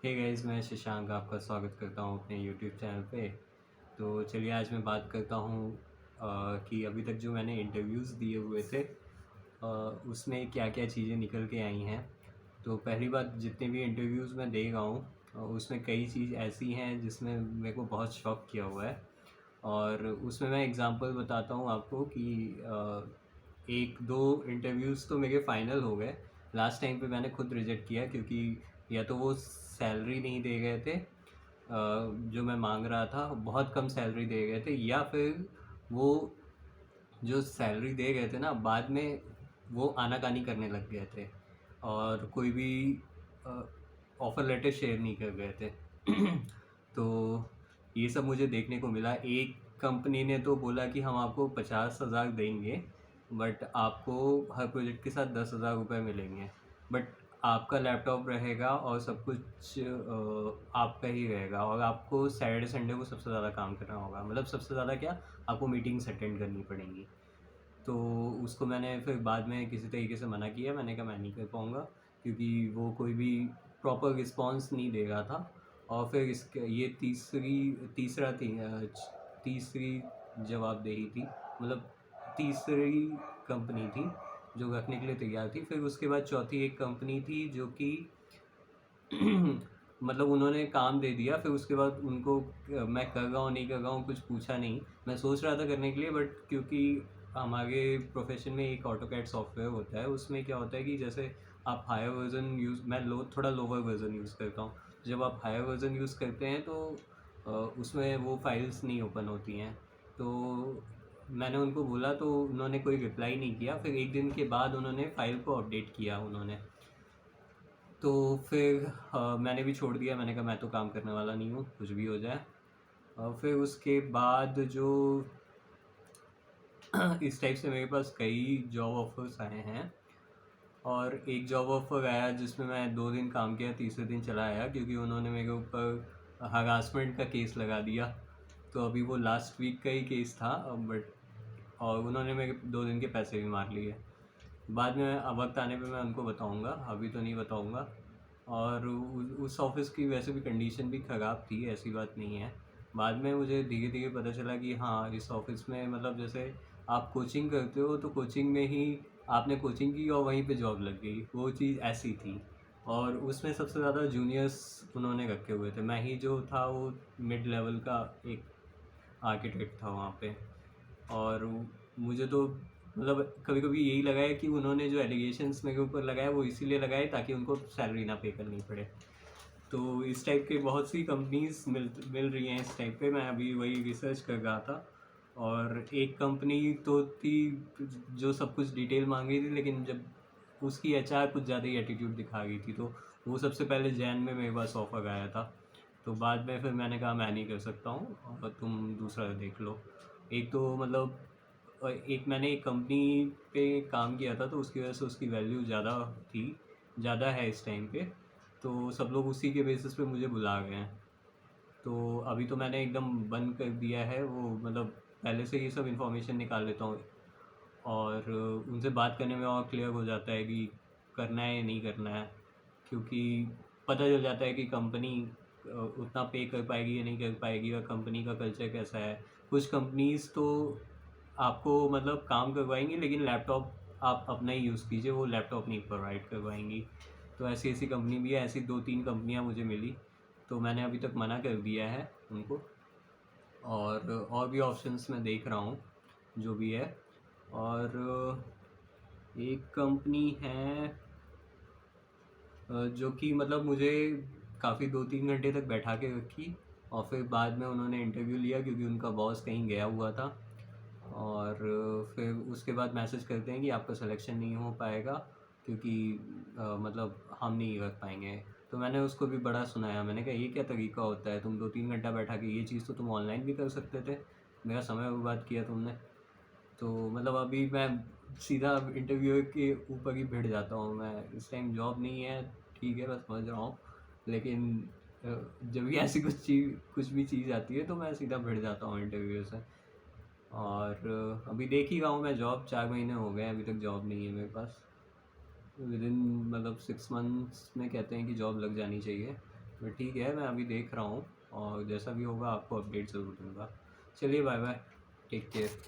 Hey guys, मैं शशांक आपका स्वागत करता हूँ अपने यूट्यूब चैनल पे। तो चलिए आज मैं बात करता हूँ कि अभी तक जो मैंने इंटरव्यूज़ दिए हुए थे उसमें क्या-क्या चीज़ें निकल के आई हैं। तो पहली बात, जितने भी इंटरव्यूज़ मैं दे रहा हूँ उसमें कई चीज़ ऐसी हैं जिसमें मेरे को बहुत शॉक किया हुआ है। और उसमें मैं एग्ज़ाम्पल बताता हूँ आपको कि 1-2 इंटरव्यूज़ तो मेरे फ़ाइनल हो गए। लास्ट टाइम पे मैंने खुद रिजेक्ट किया क्योंकि या तो वो सैलरी नहीं दे रहे थे जो मैं मांग रहा था, बहुत कम सैलरी दे रहे थे, या फिर वो जो सैलरी दे गए थे ना, बाद में वो आनाकानी करने लग गए थे और कोई भी ऑफ़र लेटर शेयर नहीं कर रहे थे। तो ये सब मुझे देखने को मिला। एक कंपनी ने तो बोला कि हम आपको 50,000 देंगे, बट आपको हर प्रोजेक्ट के साथ 10,000 रुपये मिलेंगे, बट आपका लैपटॉप रहेगा और सब कुछ आपका ही रहेगा और आपको सैटरडे संडे को सबसे ज़्यादा काम करना होगा। मतलब सबसे ज़्यादा क्या, आपको मीटिंग्स अटेंड करनी पड़ेंगी। तो उसको मैंने फिर बाद में किसी तरीके से मना किया। मैंने कहा मैं नहीं कर पाऊँगा क्योंकि वो कोई भी प्रॉपर रिस्पॉन्स नहीं दे रहा था। और फिर इसके ये तीसरी जवाबदेही थी, मतलब तीसरी कंपनी थी जो रखने के लिए तैयार थी। फिर उसके बाद चौथी एक कंपनी थी जो कि मतलब उन्होंने काम दे दिया, फिर उसके बाद उनको मैं कर रहा हूँ नहीं कर रहा हूँ कुछ पूछा नहीं। मैं सोच रहा था करने के लिए, बट क्योंकि हमारे प्रोफेशन में एक ऑटोकैड सॉफ्टवेयर होता है, उसमें क्या होता है कि जैसे आप हायर वर्जन यूज़, मैं थोड़ा लोअर वर्जन यूज़ करता हूँ। जब आप हायर वर्जन यूज़ करते हैं तो उसमें वो फाइल्स नहीं ओपन होती हैं। तो मैंने उनको बोला तो उन्होंने कोई रिप्लाई नहीं किया। फिर एक दिन के बाद उन्होंने फ़ाइल को अपडेट किया उन्होंने। तो फिर मैंने भी छोड़ दिया। मैंने कहा मैं तो काम करने वाला नहीं हूँ, कुछ भी हो जाए। फिर उसके बाद जो इस टाइप से मेरे पास कई जॉब ऑफ़र्स आए हैं। और एक जॉब ऑफ़र आया जिसमें मैं 2 दिन काम किया, तीसरे दिन चला आया क्योंकि उन्होंने मेरे ऊपर हरासमेंट का केस लगा दिया। तो अभी वो लास्ट वीक का ही केस था, बट और उन्होंने मेरे 2 दिन के पैसे भी मार लिए। बाद में वक्त आने पे मैं उनको बताऊंगा, अभी तो नहीं बताऊंगा। और उस ऑफ़िस की वैसे भी कंडीशन भी ख़राब थी, ऐसी बात नहीं है। बाद में मुझे धीरे धीरे पता चला कि हाँ, इस ऑफ़िस में मतलब जैसे आप कोचिंग करते हो तो कोचिंग में ही आपने कोचिंग की और वहीं पे जॉब लग गई, वो चीज़ ऐसी थी। और उसमें सबसे ज़्यादा जूनियर्स उन्होंने रखे हुए थे। मैं ही जो था वो मिड लेवल का एक आर्किटेक्ट था वहाँ पे। और मुझे तो मतलब कभी कभी यही लगा है कि उन्होंने जो एलिगेशंस मेरे ऊपर लगाए वो इसीलिए लगाए ताकि उनको सैलरी ना पे करनी पड़े। तो इस टाइप के बहुत सी कंपनीज मिल रही हैं इस टाइप पे। मैं अभी वही रिसर्च कर रहा था। और एक कंपनी तो थी जो सब कुछ डिटेल मांग रही थी, लेकिन जब उसकी एचआर कुछ ज़्यादा ही एटीट्यूड दिखा गई थी, तो वो सबसे पहले जैन में मेरे पास ऑफर आया था। तो बाद में फिर मैंने कहा मैं नहीं कर सकता हूँ और तुम दूसरा देख लो। एक तो मतलब एक मैंने एक कंपनी पे काम किया था तो उसकी वजह से उसकी वैल्यू ज़्यादा थी, ज़्यादा है इस टाइम पे। तो सब लोग उसी के बेसिस पे मुझे बुला रहे हैं। तो अभी तो मैंने एकदम बंद कर दिया है वो, मतलब पहले से ये सब इन्फॉर्मेशन निकाल लेता हूँ और उनसे बात करने में और क्लियर हो जाता है कि करना है या नहीं करना है। क्योंकि पता चल जाता है कि कंपनी उतना पे कर पाएगी या नहीं कर पाएगी और कंपनी का कल्चर कैसा है। कुछ कंपनीज़ तो आपको मतलब काम करवाएंगी लेकिन लैपटॉप आप अपना ही यूज़ कीजिए, वो लैपटॉप नहीं प्रोवाइड करवाएंगी। तो ऐसी ऐसी कंपनी भी है, ऐसी 2-3 कंपनियां मुझे मिली। तो मैंने अभी तक मना कर दिया है उनको। और भी ऑप्शंस मैं देख रहा हूँ जो भी है। और एक कंपनी है जो कि मतलब मुझे काफ़ी 2-3 घंटे तक बैठा के रखी और फिर बाद में उन्होंने इंटरव्यू लिया क्योंकि उनका बॉस कहीं गया हुआ था। और फिर उसके बाद मैसेज करते हैं कि आपका सिलेक्शन नहीं हो पाएगा क्योंकि मतलब हम नहीं रख पाएंगे। तो मैंने उसको भी बड़ा सुनाया। मैंने कहा ये क्या तरीका होता है, तुम 2-3 घंटा बैठा के, ये चीज़ तो तुम ऑनलाइन भी कर सकते थे, मेरा समय बर्बाद किया तुमने। तो मतलब अभी मैं सीधा इंटरव्यू के ऊपर ही भिड़ जाता हूँ। मैं इस टाइम जॉब नहीं है, ठीक है, मैं समझ रहा हूँ, लेकिन जब भी ऐसी कुछ भी चीज़ आती है तो मैं सीधा भिड़ जाता हूँ इंटरव्यू से। और अभी देख ही रहा हूँ मैं जॉब, 4 महीने हो गए अभी तक जॉब नहीं है मेरे पास। विदिन मतलब 6 मंथ्स में कहते हैं कि जॉब लग जानी चाहिए। बट ठीक है, मैं अभी देख रहा हूँ और जैसा भी होगा आपको अपडेट ज़रूर दूंगा। चलिए बाय बाय, टेक केयर।